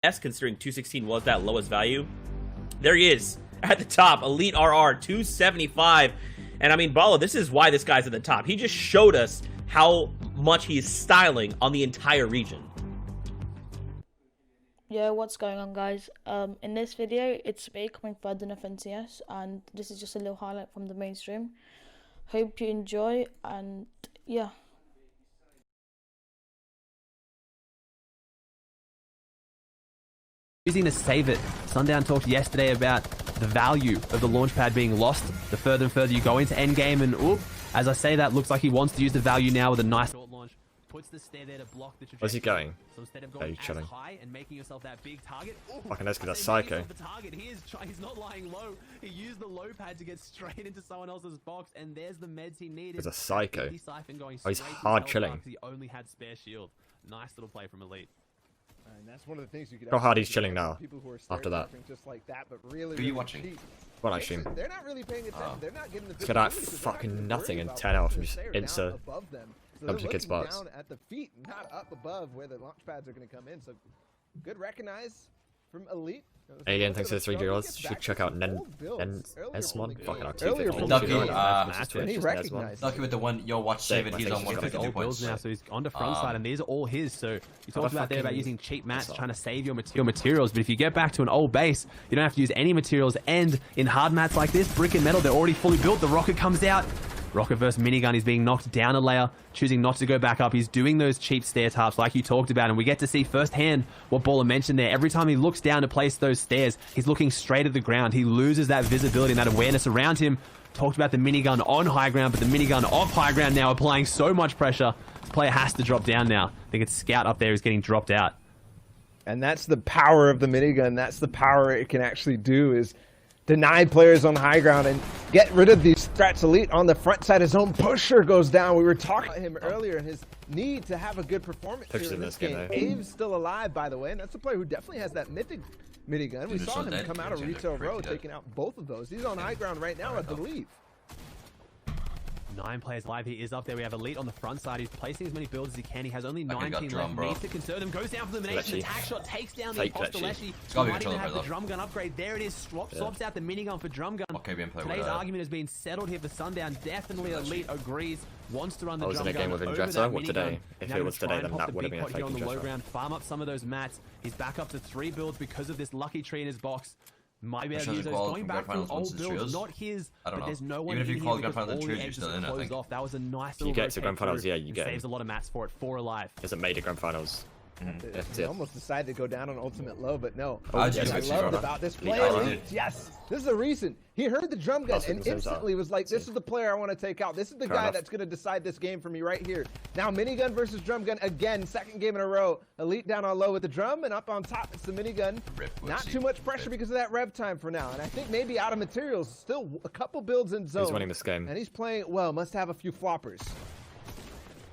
considering 216 was that lowest value. There he is at the top, Elite RR 275. And I mean, Balla, this is why this guy's at the top. He just showed us how much he's styling on the entire region. Yo, what's going on, guys? In this video, it's me coming third in FNCS, and this is just a little highlight from the mainstream. Hope you enjoy, and yeah. Using to save it. Sundown talked yesterday about the value of the launch pad being lost the further and further you go into endgame, and oop, as I say that, looks like he wants to use the value now with a nice short launch. Puts the stair there to block the trajectory. Where's he going? So instead of going chilling. high and making yourself that big target, fucking that's because that's psycho. He's not lying low. He used the low pad to get straight into someone else's box, and there's the meds he needed. He's a psycho. Oh, he's hard chilling. He only had spare shield. Nice little play from Elite. And that's one of the things you could. How hard he's chilling now. After that. Just like that, but really, who are you watching? What I stream? They're not really paying attention. They're not getting the. Look at that fucking nothing and 10 health from just insta. Up to kids' spots. Down at the feet, not up above where the launch pads are going to come in. So good recognize from Elite. Again, thanks for the 3 girls. You should check out Nesmon. Fucking out 250. He recognized. Lucky with the one, yo, watch SAEVID, he's on 152 points. Now, so he's on the front side, and these are all his. So you talked about there about using cheap mats, trying to save your materials. But if you get back to an old base, you don't have to use any materials. And in hard mats like this, brick and metal, they're already fully built. The rocket comes out. Rocket versus minigun, he's being knocked down a layer, choosing not to go back up. He's doing those cheap stair taps like you talked about, and we get to see firsthand what Balla mentioned there. Every time he looks down to place those stairs, he's looking straight at the ground. He loses that visibility and that awareness around him. Talked about the minigun on high ground, but the minigun off high ground now applying so much pressure. This player has to drop down now. I think it's Scout up there who's getting dropped out. And that's the power of the minigun. That's the power it can actually do, is deny players on high ground and get rid of these threats. Elite on the front side, his own pusher goes down. We were talking about him earlier and his need to have a good performance here in this game. SAEVID's still alive, by the way, and that's a player who definitely has that mythic minigun. We saw him come out of retail row, taking out both of those. He's on high ground right now, I believe. 9 players live. He is up there. We have Elite on the front side. He's placing as many builds as he can. He has only 19 left. Needs to conserve them. Goes down for elimination. Attack shot takes down the imposter Leshy. Might even have the drum gun upgrade. There it is. Swaps out the minigun for drum gun. Today's argument has been settled here for Sundown. Definitely Elite agrees. Wants to run the drum gun. I was in a game with Indretta. What today? If it was today, then that would have been a fake on the low ground. Farm up some of those mats. He's back up to 3 builds because of this lucky tree in his box. Might be able to use those. Going back from old builds, not his, but there's no one. Even if you call grand finals and trios, you're still in, I think. That was a nice little. You get to grand finals, yeah, you get. Saves a lot of mats for it. 4 alive. Hasn't made a grand finals. They almost decided to go down on ultimate low, but no. I loved about this player. Yes, this is a reason. He heard the drum gun and instantly was like, this is the player I want to take out. This is the guy that's going to decide this game for me right here. Now minigun versus drum gun again, second game in a row. Elite down on low with the drum, and up on top it's the minigun. Not too much pressure because of that rev time for now. And I think maybe out of materials, still a couple builds in zone. He's winning this game. And he's playing well, must have a few floppers.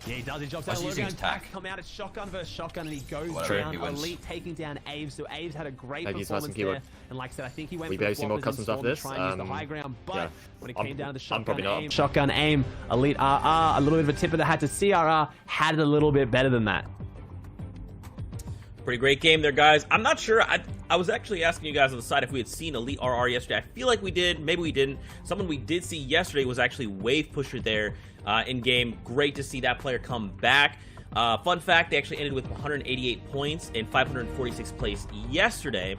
Yeah, he does. He drops out. Logan back, come out. It's shotgun versus shotgun, and he goes down. Elite taking down AVES. So AVES had a great performance there. And like I said, I think he went for some more customs after this. The high ground, but when it came down to shotgun aim, Elite RR, a little bit of a tip of the hat to CRR, had it a little bit better than that. Pretty great game there, guys. I'm not sure. I was actually asking you guys on the side if we had seen Elite RR yesterday. I feel like we did. Maybe we didn't. Someone we did see yesterday was actually Wave Pusher there in game. Great to see that player come back. Fun fact, they actually ended with 188 points in 546 place yesterday.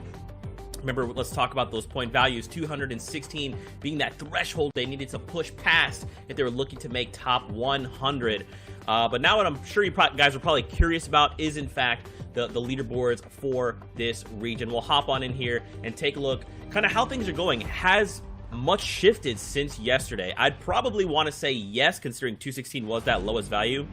Remember, let's talk about those point values. 216 being that threshold they needed to push past if they were looking to make top 100. But now what I'm sure you guys are probably curious about is, in fact, the leaderboards for this region. We'll hop on in here and take a look kind of how things are going. Has much shifted since yesterday? I'd probably want to say yes, considering 216 was that lowest value.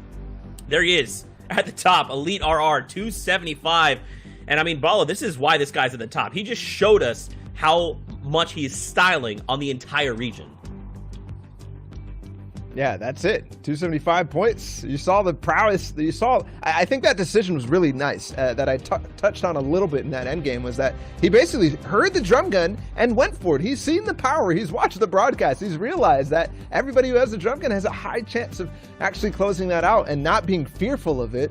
There he is at the top, Elite RR 275. And I mean, Balla, this is why this guy's at the top. He just showed us how much he's styling on the entire region. Yeah, that's it. 275 points. You saw the prowess. You saw. I think that decision was really nice. That I touched on a little bit in that end game was that he basically heard the drum gun and went for it. He's seen the power. He's watched the broadcast. He's realized that everybody who has a drum gun has a high chance of actually closing that out and not being fearful of it.